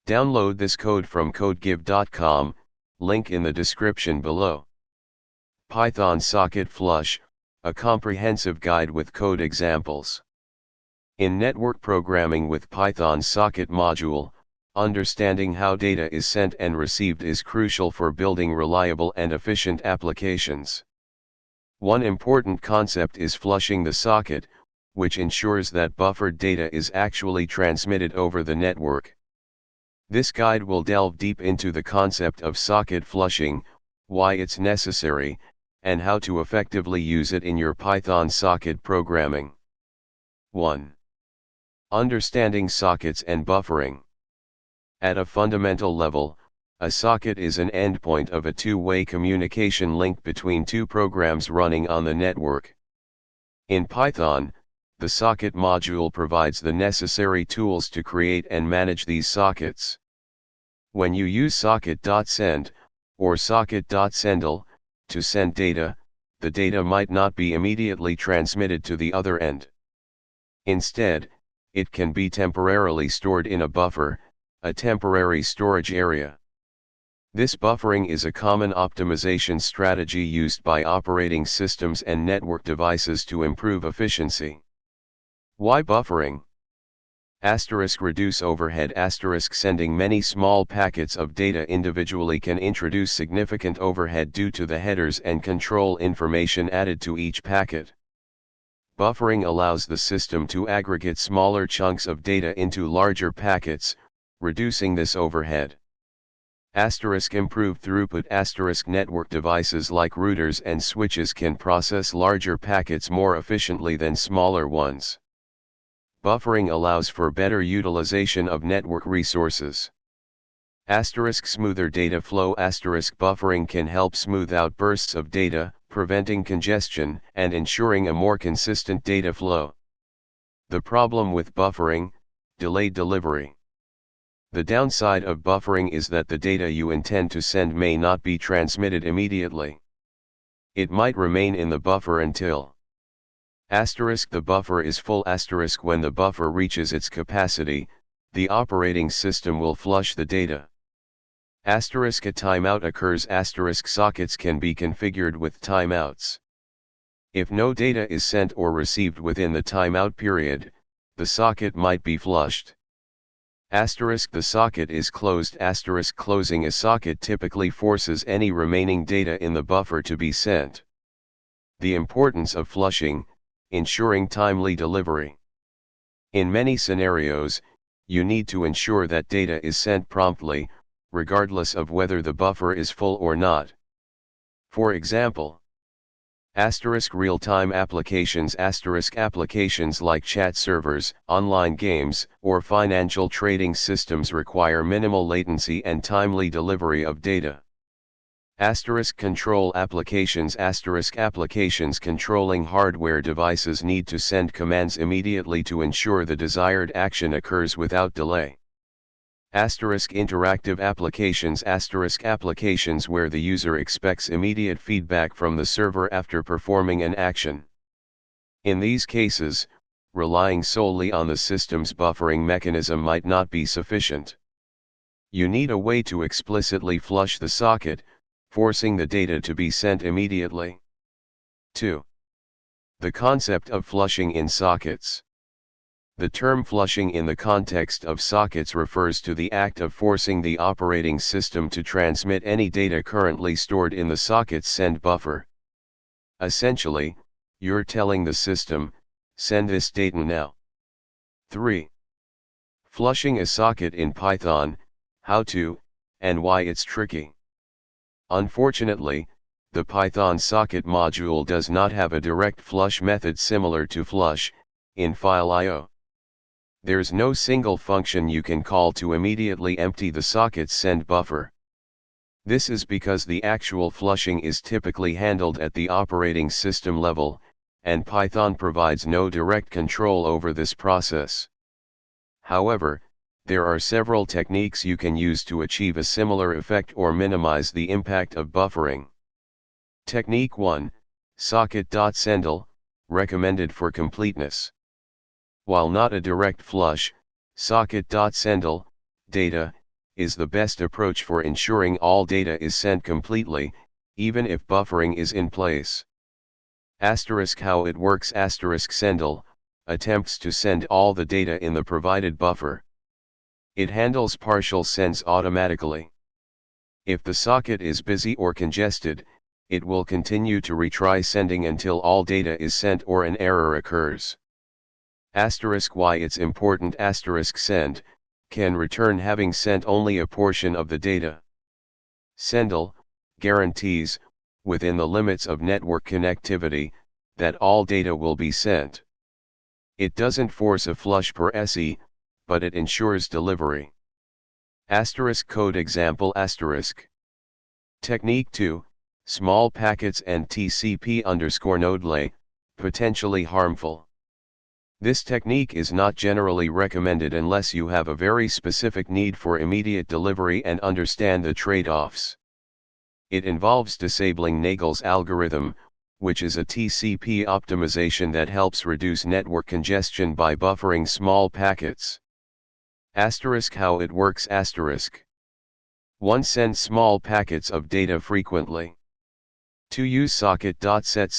Download this code from codegive.com, link in the description below. Python Socket Flush, a comprehensive guide with code examples. In network programming with Python Socket module, understanding how data is sent and received is crucial for building reliable and efficient applications. One important concept is flushing the socket, which ensures that buffered data is actually transmitted over the network. This guide will delve deep into the concept of socket flushing, why it's necessary, and how to effectively use it in your Python socket programming. 1. Understanding sockets and buffering. At a fundamental level, a socket is an endpoint of a two-way communication link between two programs running on the network. In Python, the socket module provides the necessary tools to create and manage these sockets. When you use socket.send, or socket.sendall, to send data, the data might not be immediately transmitted to the other end. Instead, it can be temporarily stored in a buffer, a temporary storage area. This buffering is a common optimization strategy used by operating systems and network devices to improve efficiency. Why buffering? Reduce overhead. Sending many small packets of data individually can introduce significant overhead due to the headers and control information added to each packet. Buffering allows the system to aggregate smaller chunks of data into larger packets, reducing this overhead. Improved throughput. Network devices like routers and switches can process larger packets more efficiently than smaller ones. Buffering allows for better utilization of network resources. Smoother data flow. Buffering can help smooth out bursts of data, preventing congestion and ensuring a more consistent data flow. The problem with buffering: delayed delivery. The downside of buffering is that the data you intend to send may not be transmitted immediately. It might remain in the buffer until the buffer is full. When the buffer reaches its capacity, the operating system will flush the data. A timeout occurs. Sockets can be configured with timeouts. If no data is sent or received within the timeout period, the socket might be flushed. The socket is closed. Closing a socket typically forces any remaining data in the buffer to be sent. The importance of flushing: ensuring timely delivery. In many scenarios, you need to ensure that data is sent promptly, regardless of whether the buffer is full or not. For example, real-time applications. Applications like chat servers, online games, or financial trading systems require minimal latency and timely delivery of data. Control applications. Applications controlling hardware devices need to send commands immediately to ensure the desired action occurs without delay. Interactive applications. Applications where the user expects immediate feedback from the server after performing an action. In these cases, relying solely on the system's buffering mechanism might not be sufficient. You need a way to explicitly flush the socket, forcing the data to be sent immediately. 2. The concept of flushing in sockets. The term flushing in the context of sockets refers to the act of forcing the operating system to transmit any data currently stored in the socket's send buffer. Essentially, you're telling the system, send this data now. 3. Flushing a socket in Python: how to, and why it's tricky. Unfortunately, the Python socket module does not have a direct flush method similar to flush in file IO. There's no single function you can call to immediately empty the socket's send buffer. This is because the actual flushing is typically handled at the operating system level, and Python provides no direct control over this process. However, there are several techniques you can use to achieve a similar effect or minimize the impact of buffering. Technique 1, socket.sendall, recommended for completeness. While not a direct flush, socket.sendall, data, is the best approach for ensuring all data is sent completely, even if buffering is in place. How it works *sendall attempts to send all the data in the provided buffer. It handles partial sends automatically. If the socket is busy or congested, it will continue to retry sending until all data is sent or an error occurs. Why it's important *send can return having sent only a portion of the data. Sendall guarantees, within the limits of network connectivity, that all data will be sent. It doesn't force a flush per SE, but it ensures delivery. Code example Technique 2, small packets and TCP_node lay, potentially harmful. This technique is not generally recommended unless you have a very specific need for immediate delivery and understand the trade-offs. It involves disabling Nagel's algorithm, which is a TCP optimization that helps reduce network congestion by buffering small packets. How it works 1. Send small packets of data frequently. 2. Use socket.set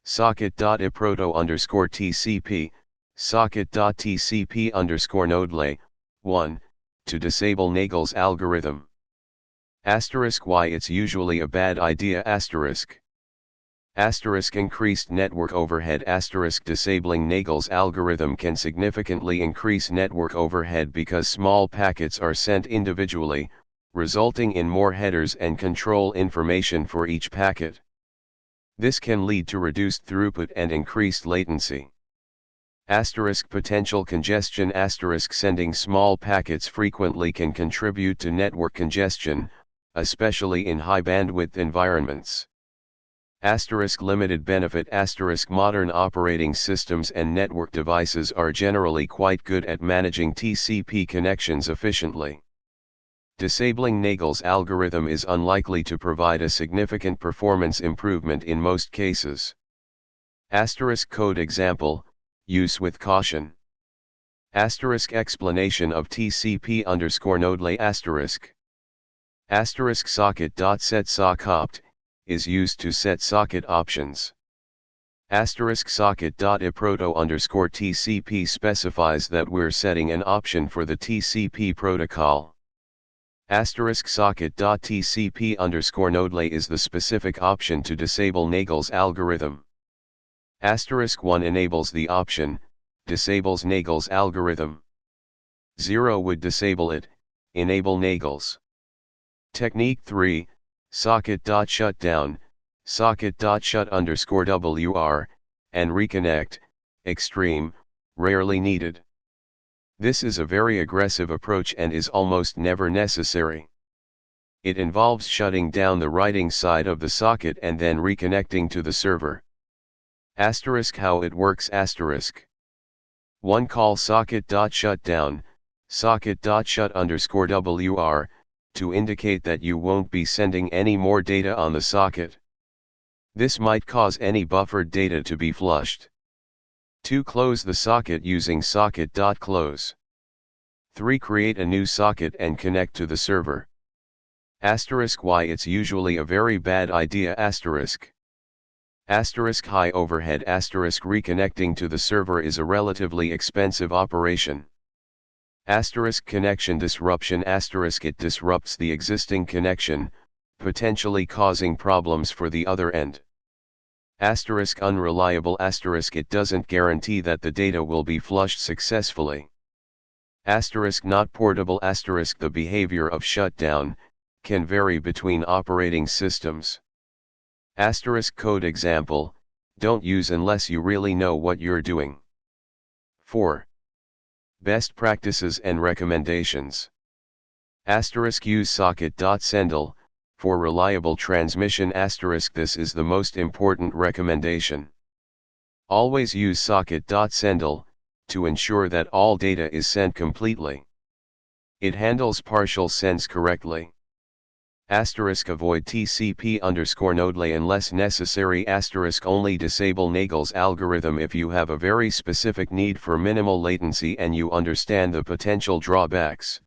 socket.iproto_TCP, socket.tcp_node 1, to disable Nagel's algorithm. Why it's usually a bad idea increased network overhead disabling Nagel's algorithm can significantly increase network overhead because small packets are sent individually, resulting in more headers and control information for each packet. This can lead to reduced throughput and increased latency. Potential congestion sending small packets frequently can contribute to network congestion, especially in high bandwidth environments. Limited benefit modern operating systems and network devices are generally quite good at managing TCP connections efficiently. Disabling Nagel's algorithm is unlikely to provide a significant performance improvement in most cases. Code example, use with caution. Explanation of TCP_node lay socket.set socket is used to set socket options. Socket.iproto_TCP specifies that we're setting an option for the TCP protocol. Socket.tcp_node lay is the specific option to disable Nagel's algorithm. 1 enables the option, disables Nagel's algorithm. 0 would disable it, enable Nagel's. Technique 3, socket.shutdown, socket.shut_WR, and reconnect, extreme, rarely needed. This is a very aggressive approach and is almost never necessary. It involves shutting down the writing side of the socket and then reconnecting to the server. How it works 1. Call socket.shutdown, socket.shut_WR, to indicate that you won't be sending any more data on the socket. This might cause any buffered data to be flushed. 2. Close the socket using socket.close. 3. Create a new socket and connect to the server. Why it's usually a very bad idea high overhead reconnecting to the server is a relatively expensive operation. Connection disruption it disrupts the existing connection, potentially causing problems for the other end. Unreliable it doesn't guarantee that the data will be flushed successfully. Not portable the behavior of shutdown can vary between operating systems. Code example, don't use unless you really know what you're doing. 4. Best practices and recommendations. Use socket.sendall, for reliable transmission this is the most important recommendation. Always use socket.sendall, to ensure that all data is sent completely. It handles partial sends correctly. Avoid TCP_node lay unless necessary. Only disable Nagel's algorithm if you have a very specific need for minimal latency and you understand the potential drawbacks.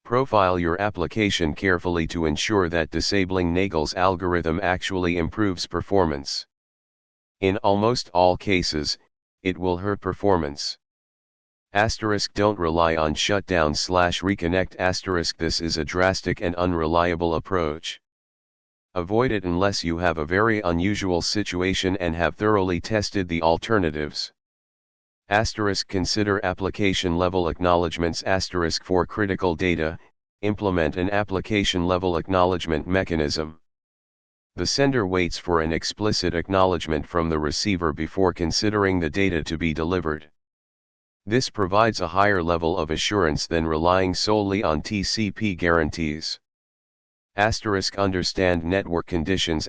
Profile your application carefully to ensure that disabling Nagel's algorithm actually improves performance. In almost all cases, it will hurt performance. Don't rely on shutdown/reconnect. This is a drastic and unreliable approach. Avoid it unless you have a very unusual situation and have thoroughly tested the alternatives. Consider application level acknowledgements. For critical data, implement an application level acknowledgement mechanism. The sender waits for an explicit acknowledgement from the receiver before considering the data to be delivered. This provides a higher level of assurance than relying solely on TCP guarantees. Understand network conditions.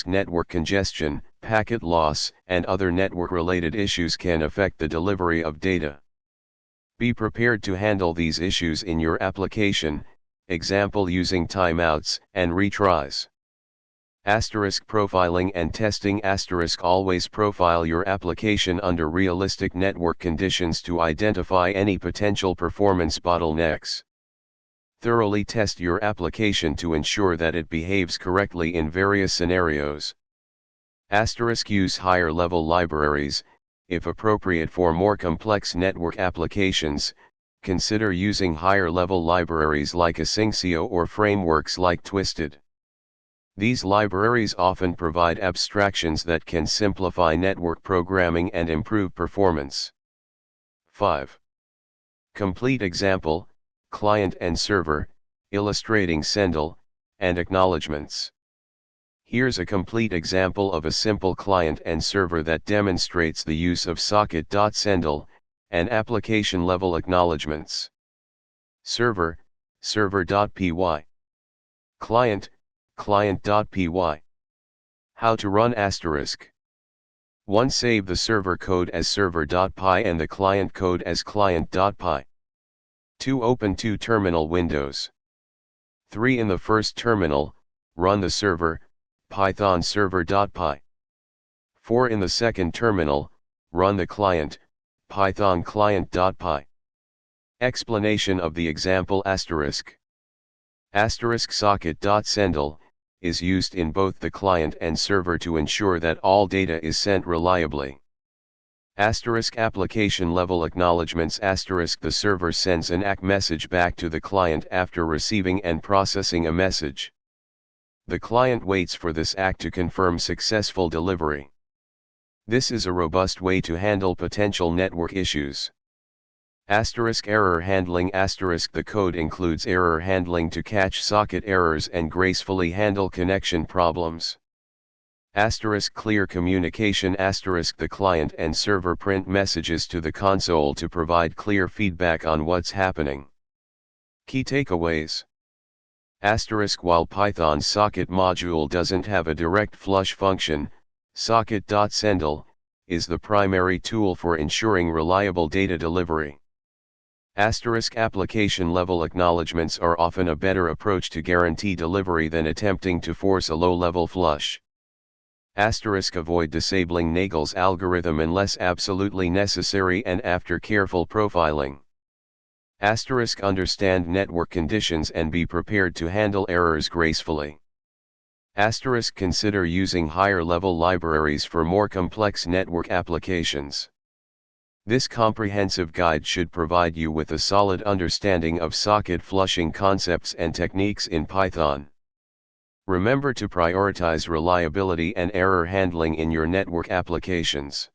Network congestion, packet loss, and other network-related issues can affect the delivery of data. Be prepared to handle these issues in your application, example using timeouts and retries. Profiling and testing. Always profile your application under realistic network conditions to identify any potential performance bottlenecks. Thoroughly test your application to ensure that it behaves correctly in various scenarios. Use higher level libraries. If appropriate for more complex network applications, consider using higher level libraries like Asyncio or frameworks like Twisted. These libraries often provide abstractions that can simplify network programming and improve performance. 5. Complete example, client and server, illustrating sendall, and acknowledgements. Here's a complete example of a simple client and server that demonstrates the use of socket.sendall, and application-level acknowledgements. Server, server.py. Client, client.py. How to run *. 1. Save the server code as server.py and the client code as client.py. 2. Open two terminal windows. 3. In the first terminal, run the server, Python server.py. 4. In the second terminal, run the client, Python client.py. Explanation of the example socket.sendall is used in both the client and server to ensure that all data is sent reliably. Application level acknowledgements. The server sends an ACK message back to the client after receiving and processing a message. The client waits for this ACK to confirm successful delivery. This is a robust way to handle potential network issues. Error handling. The code includes error handling to catch socket errors and gracefully handle connection problems. Clear communication. The client and server print messages to the console to provide clear feedback on what's happening. Key takeaways. While Python's socket module doesn't have a direct flush function, socket.sendall is the primary tool for ensuring reliable data delivery. Application-level acknowledgements are often a better approach to guarantee delivery than attempting to force a low-level flush. Avoid disabling Nagel's algorithm unless absolutely necessary and after careful profiling. Understand network conditions and be prepared to handle errors gracefully. Consider using higher-level libraries for more complex network applications. This comprehensive guide should provide you with a solid understanding of socket flushing concepts and techniques in Python. Remember to prioritize reliability and error handling in your network applications.